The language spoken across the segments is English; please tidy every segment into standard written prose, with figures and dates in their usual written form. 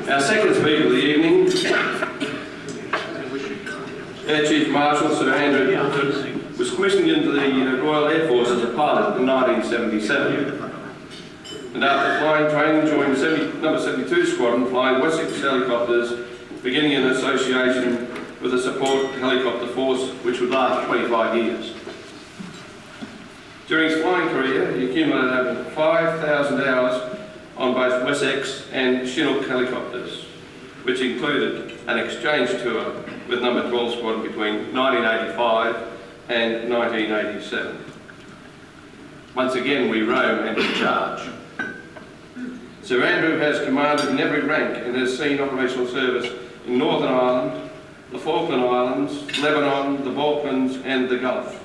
Our second speaker of the evening, Air Chief Marshal Sir Andrew Pulford, was commissioned into the Royal Air Force as a pilot in 1977. And after flying training, joined number 72 Squadron, flying Wessex helicopters, beginning an association with the Support Helicopter Force, which would last 25 years. During his flying career, he accumulated over 5,000 hours on both Wessex and Chinook helicopters, which included an exchange tour with number 12 Squadron between 1985 and 1987. Once again, we roam and we charge. Sir Andrew has commanded in every rank and has seen operational service in Northern Ireland, the Falkland Islands, Lebanon, the Balkans and the Gulf.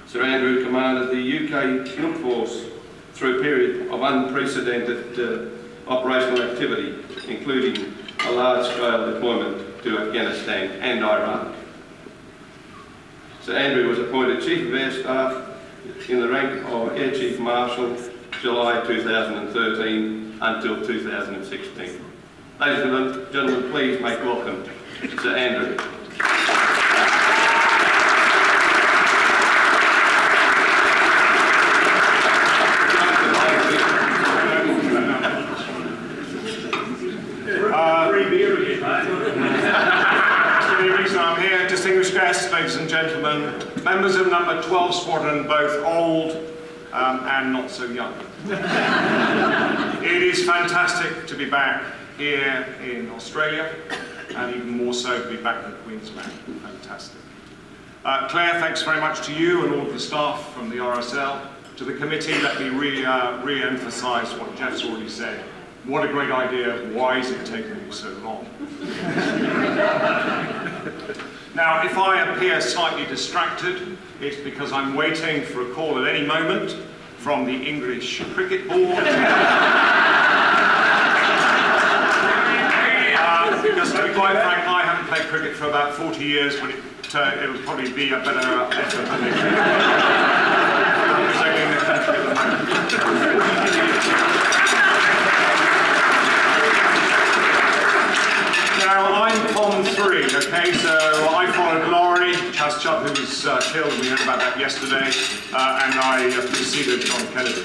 Sir Andrew commanded the UK Chinook Force through a period of unprecedented operational activity, including a large-scale deployment to Afghanistan and Iraq. Sir Andrew was appointed Chief of Air Staff in the rank of Air Chief Marshal July 2013 until 2016. Ladies and gentlemen, please make welcome Sir Andrew. I'm here, distinguished guests, ladies and gentlemen, members of number 12 Squadron, both old and not so young. It is fantastic to be back here in Australia, and even more so to be back in Queensland. Fantastic. Claire, thanks very much to you and all of the staff from the RSL. To the committee, let me re-emphasise what Jeff's already said. What a great idea. Why is it taking you so long? Now, if I appear slightly distracted, it's because I'm waiting for a call at any moment from the English Cricket Board. Because to be quite frank, I haven't played cricket for about 40 years, but it'll probably be a better effort than it. Representing the country at the moment. Now, I'm POM 3, okay, so I followed Laurie, Chas Chubb, who was killed, we heard about that yesterday, and I preceded John Kennedy.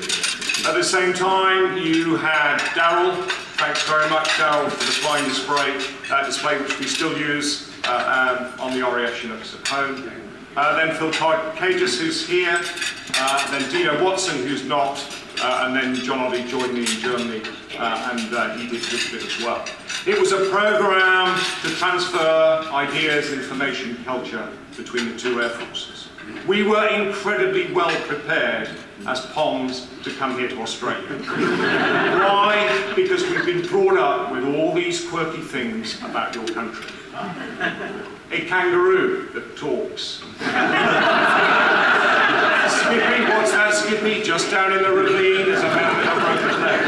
At the same time, you had Darryl. Thanks very much, Darryl, for the flying display which we still use on the RAAF Chinooks at home. Then Phil Cages, who's here, then Dino Watson, who's not, and then John Oddie joined me in Germany, and he did this bit as well. It was a programme to transfer ideas, information, culture between the two air forces. We were incredibly well prepared as POMs to come here to Australia. Why? Because we've been brought up with all these quirky things about your country. A kangaroo that talks. Skippy, what's that, Skippy? Just down in the ravine is a man with a broken leg.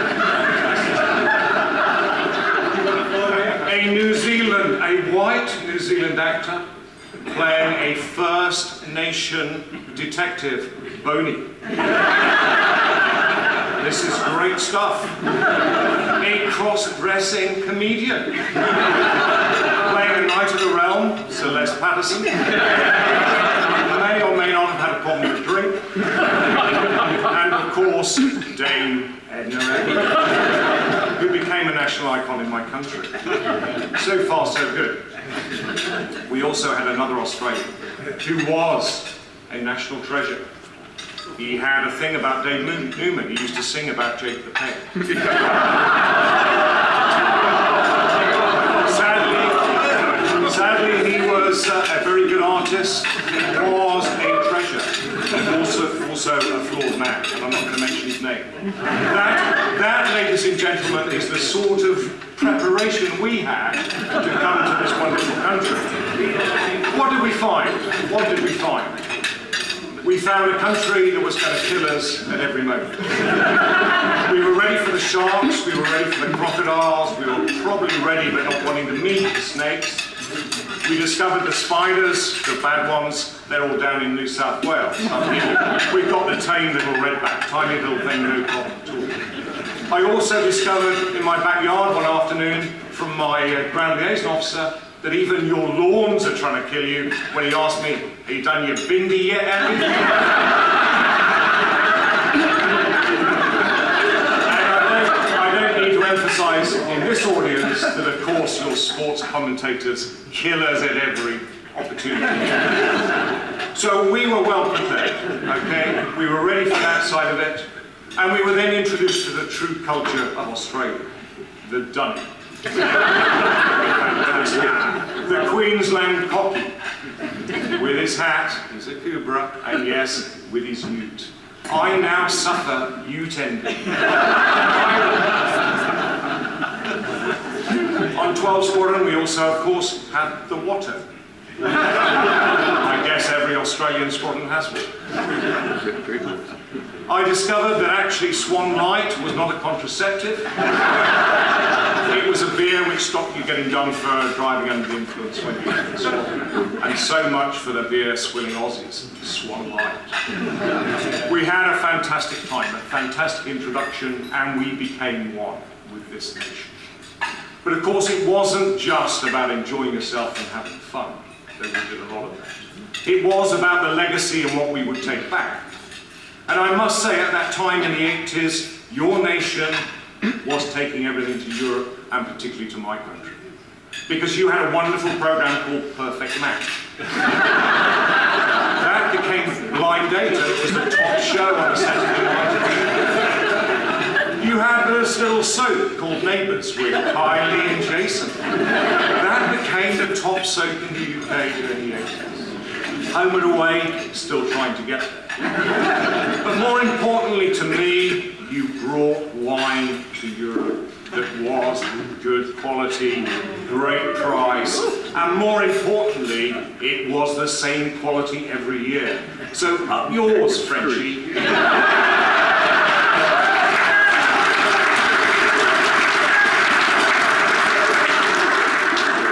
A white New Zealand actor playing a First Nation detective, Boney. This is great stuff. A cross-dressing comedian playing a Knight of the Realm, Celeste Patterson. May or may not have had a problem with drink. And of course, Dame Edna Eddy, who became a national icon in my country. So far, so good. We also had another Australian who was a national treasure. He had a thing about Dave Newman. He used to sing about Jake the Peg. Sadly, he was a very good artist. He was a treasure, and also a flawed man. And I'm not going to mention his name. That, ladies and gentlemen, is the sort of preparation we had to come to this wonderful country. What did we find? What did we find? We found a country that was going to kill us at every moment. We were ready for the sharks, we were ready for the crocodiles, we were probably ready but not wanting to meet the snakes. We discovered the spiders, the bad ones, they're all down in New South Wales. We've got the tame little redback, tiny little thing, no problem at all. I also discovered in my backyard one afternoon from my ground liaison officer that even your lawns are trying to kill you when he asked me, have you done your bindi yet, Andy? I don't need to emphasise in this audience that, of course, your sports commentators kill us at every opportunity. So we were well prepared, okay? We were ready for that side of it. And we were then introduced to the true culture of Australia, the dunny. The Queensland cocky, with his hat, he's a Cobra, and yes, with his ute. I now suffer ute envy. On 12 Squadron, we also, of course, had the Watto. I guess every Australian squadron has one. I discovered that actually Swan Light was not a contraceptive. It was a beer which stopped you getting done for driving under the influence when you were squadron. And so much for the beer swilling Aussies, Swan Light. We had a fantastic time, a fantastic introduction, and we became one with this nation. But of course it wasn't just about enjoying yourself and having fun, though we did a lot of that. It was about the legacy and what we would take back. And I must say, at that time in the 80s, your nation was taking everything to Europe, and particularly to my country. Because you had a wonderful program called Perfect Match. That became Blind Data. It was the top show on a Saturday night. You had this little soap called Neighbours with Kylie and Jason. That became the top soap in the UK in the 80s. Home and away, still trying to get there. But more importantly to me, you brought wine to Europe that was good quality, great price, and more importantly, it was the same quality every year. So up yours, Frenchie.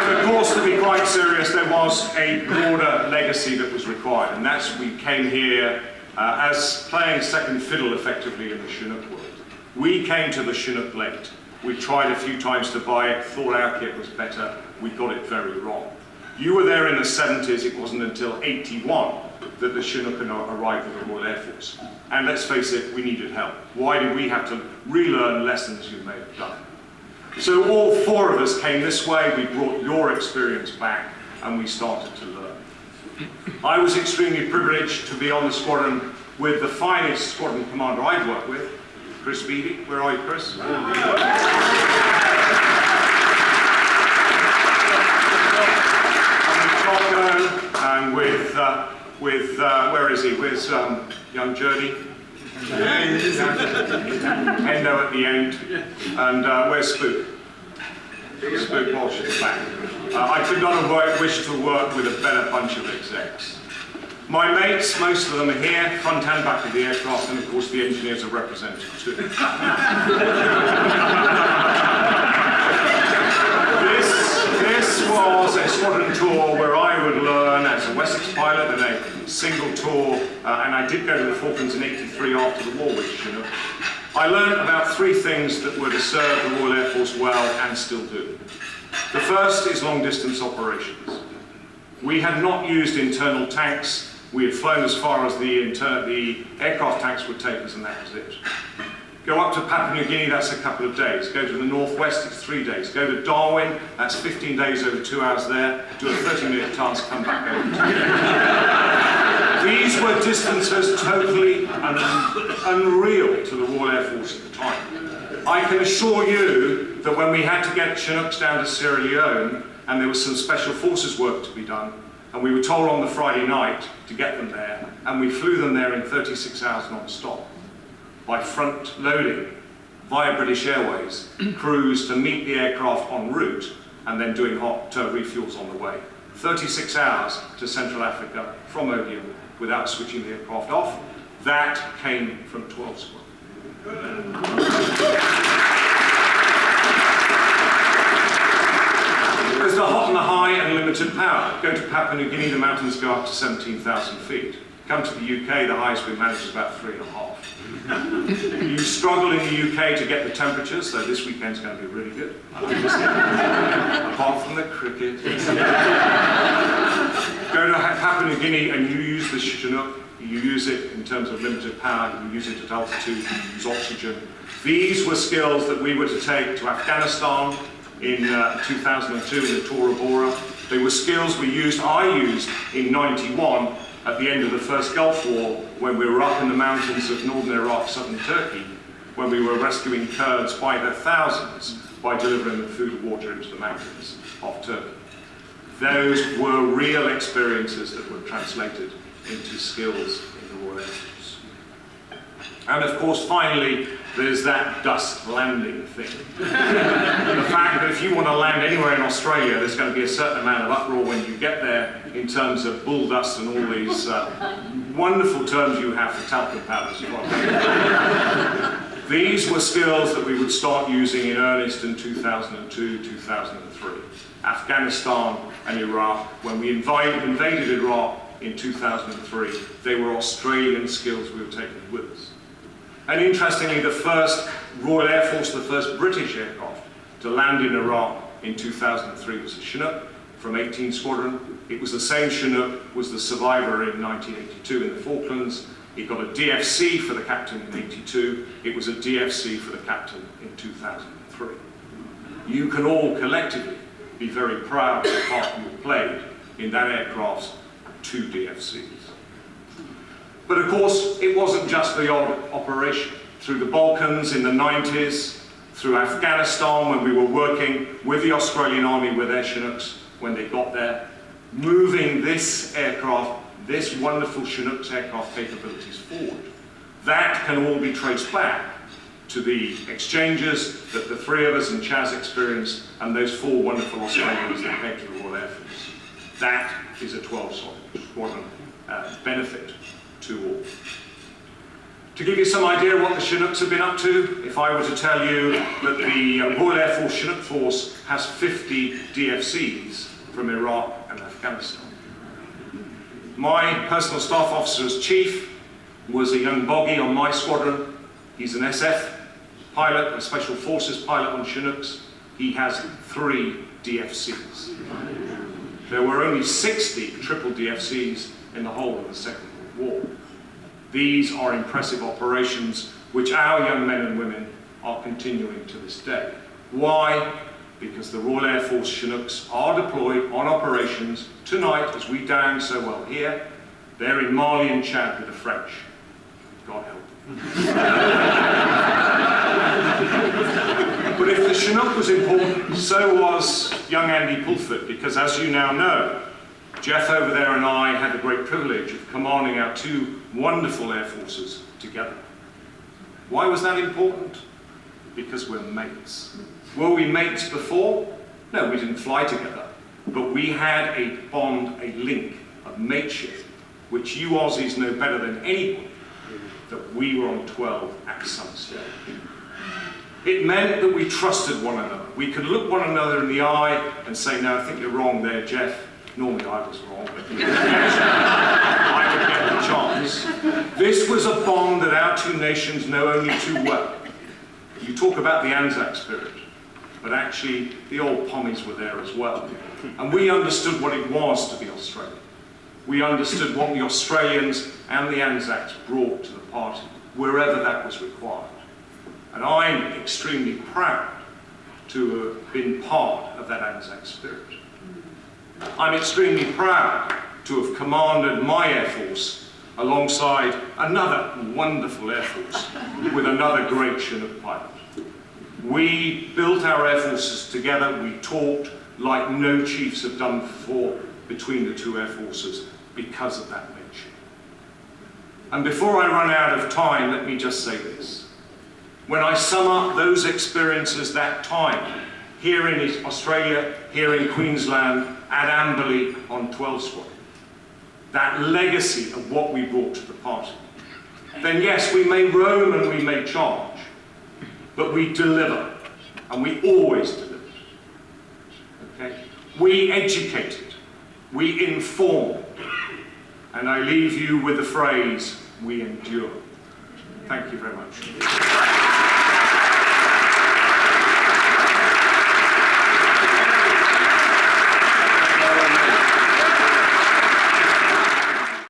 Of course, to be quite serious, there was a broader legacy that was required, and that's we came here as playing second fiddle effectively in the Chinook world. We came to the Chinook late. We tried a few times to buy it, thought our kit was better, we got it very wrong. You were there in the 70s, it wasn't until 81 that the Chinook arrived with the Royal Air Force. And let's face it, we needed help. Why did we have to relearn lessons you may have done? So all four of us came this way, we brought your experience back, and we started to learn. I was extremely privileged to be on the squadron with the finest squadron commander I've worked with, Chris Beattie. Where are you, Chris? And with where is he? With young Jurdy. Endo at the end. And where's Spook? Spook Walsh is back. I could not have wished to work with a better bunch of execs. My mates, most of them are here, front and back of the aircraft, and of course the engineers are represented too. This was a squadron tour where I would learn as a Wessex pilot in a single tour, and I did go to the Falklands in '83 after the war with Chinook. I learned about three things that were to serve the Royal Air Force well and still do. The first is long-distance operations. We had not used internal tanks. We had flown as far as the aircraft tanks would take us, and that was it. Go up to Papua New Guinea, that's a couple of days. Go to the northwest, it's 3 days. Go to Darwin, that's 15 days over 2 hours there. Do a 30-minute task, come back over 2 days. These were distances totally unreal to the Royal Air Force at the time. I can assure you that when we had to get Chinooks down to Sierra Leone, and there was some special forces work to be done, and we were told on the Friday night to get them there, and we flew them there in 36 hours non-stop by front loading via British Airways crews to meet the aircraft en route and then doing hot refuels on the way. 36 hours to Central Africa from Odium without switching the aircraft off. That came from 12 Squadron. There's the hot and the high and limited power. Go to Papua New Guinea, the mountains go up to 17,000 feet. Come to the UK, the highest we manage is about 3.5. You struggle in the UK to get the temperatures, so this weekend's going to be really good. Apart from the cricket. Go to Papua New Guinea and you use the Chinook. You use it in terms of limited power, you use it at altitude, you use oxygen. These were skills that we were to take to Afghanistan in 2002 in the Tora Bora. They were skills I used in '91 at the end of the first Gulf War when we were up in the mountains of northern Iraq, southern Turkey, when we were rescuing Kurds by the thousands by delivering them food and water into the mountains of Turkey. Those were real experiences that were translated into skills in the Royal Air Force. And of course, finally, there's that dust landing thing. The fact that if you want to land anywhere in Australia, there's going to be a certain amount of uproar when you get there in terms of bull dust and all these wonderful terms you have for talcum powders. These were skills that we would start using in earnest in 2002, 2003. Afghanistan and Iraq, when we invaded Iraq in 2003, they were Australian skills we were taking with us. And interestingly, the first Royal Air Force, the first British aircraft to land in Iraq in 2003 was a Chinook from 18 Squadron. It was the same Chinook was the survivor in 1982 in the Falklands. It got a DFC for the captain in 82. It was a DFC for the captain in 2003. You can all collectively be very proud of the part you played in that aircraft's 2 DFCs. But of course, it wasn't just the odd operation. Through the Balkans in the 90s, through Afghanistan when we were working with the Australian Army with their Chinooks when they got there, moving this aircraft, this wonderful Chinook's aircraft capabilities forward. That can all be traced back to the exchanges that the 3 of us and Chaz experienced and those 4 wonderful Australians that came to the Royal Air Force. That is a 12 Squadron benefit to all. To give you some idea of what the Chinooks have been up to, if I were to tell you that the Royal Air Force Chinook Force has 50 DFCs from Iraq and Afghanistan. My personal staff officer as chief was a young bogey on my squadron. He's an SF pilot, a Special Forces pilot on Chinooks. He has 3 DFCs. There were only 60 triple DFCs in the whole of the Second World War. These are impressive operations which our young men and women are continuing to this day. Why? Because the Royal Air Force Chinooks are deployed on operations tonight, as we down so well here. They're in Mali and Chad with the French. God help them. But if the Chinook was important, so was young Andy Pulford, because as you now know, Jeff over there and I had the great privilege of commanding our 2 wonderful air forces together. Why was that important? Because we're mates. Were we mates before? No, we didn't fly together, but we had a bond, a link, a mateship, which you Aussies know better than anyone, that we were on 12 at some stage. It meant that we trusted one another. We could look one another in the eye and say, no, I think you're wrong there, Jeff. Normally I was wrong, but I would get the chance. This was a bond that our 2 nations know only too well. You talk about the Anzac spirit, but actually the old Pommies were there as well. And we understood what it was to be Australian. We understood what the Australians and the Anzacs brought to the party, wherever that was required. And I'm extremely proud to have been part of that Anzac spirit. I'm extremely proud to have commanded my Air Force alongside another wonderful Air Force with another great Chinook pilot. We built our Air Forces together. We talked like no chiefs have done before between the 2 Air Forces because of that nature. And before I run out of time, let me just say this. When I sum up those experiences that time, here in Australia, here in Queensland, at Amberley on 12 Squadron, that legacy of what we brought to the party, then yes, we may roam and we may charge, but we deliver, and we always delivered. Okay? We educated, we informed, And I leave you with the phrase, we endure. Thank you very much.